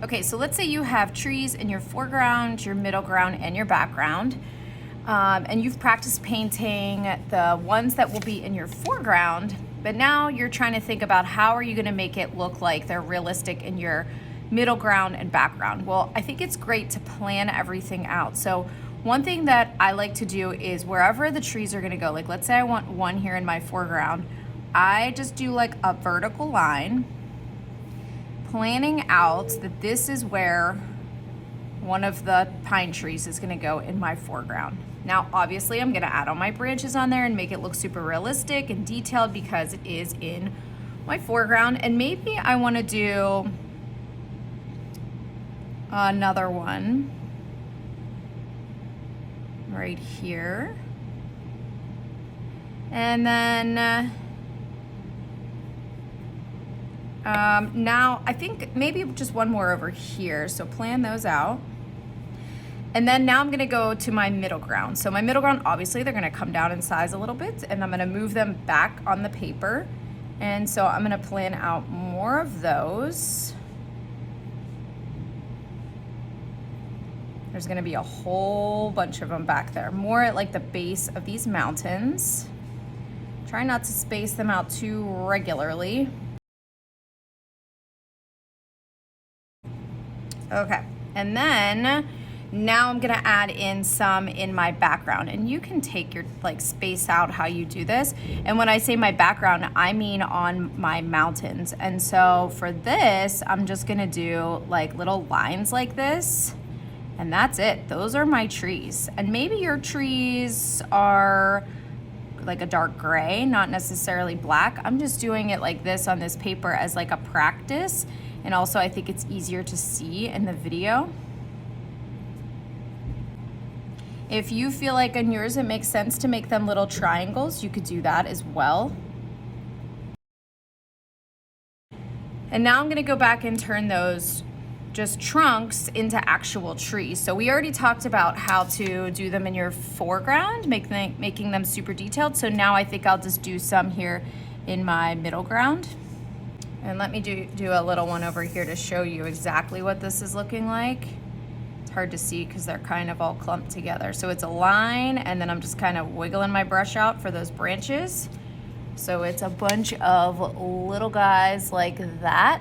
Okay, so let's say you have trees in your foreground, your middle ground, and your background. And you've practiced painting the ones that will be in your foreground, but now you're trying to think about how are you gonna make it look like they're realistic in your middle ground and background. Well, I think it's great to plan everything out. So one thing that I like to do is wherever the trees are gonna go, like let's say I want one here in my foreground, I just do like a vertical line, planning out that this is where one of the pine trees is gonna go in my foreground. Now, obviously I'm gonna add all my branches on there and make it look super realistic and detailed because it is in my foreground. And maybe I wanna do another one right here. And then, now I think maybe just one more over here. So plan those out. And then now I'm gonna go to my middle ground. So my middle ground, obviously they're gonna come down in size a little bit and I'm gonna move them back on the paper. And so I'm gonna plan out more of those. There's gonna be a whole bunch of them back there. More at like the base of these mountains. Try not to space them out too regularly. Okay, and then now I'm gonna add in some in my background, and you can take your space out how you do this. And when I say my background, I mean on my mountains. And so for this, I'm just gonna do like little lines like this, and that's it. Those are my trees. And maybe your trees are like a dark gray, not necessarily black. I'm just doing it like this on this paper as like a practice. And also I think it's easier to see in the video. If you feel like on yours it makes sense to make them little triangles, you could do that as well. And now I'm gonna go back and turn those just trunks into actual trees. So we already talked about how to do them in your foreground, making them super detailed. So now I think I'll just do some here in my middle ground. And let me do a little one over here to show you exactly what this is looking like. It's hard to see because they're kind of all clumped together. So it's a line, and then I'm just kind of wiggling my brush out for those branches. So it's a bunch of little guys like that.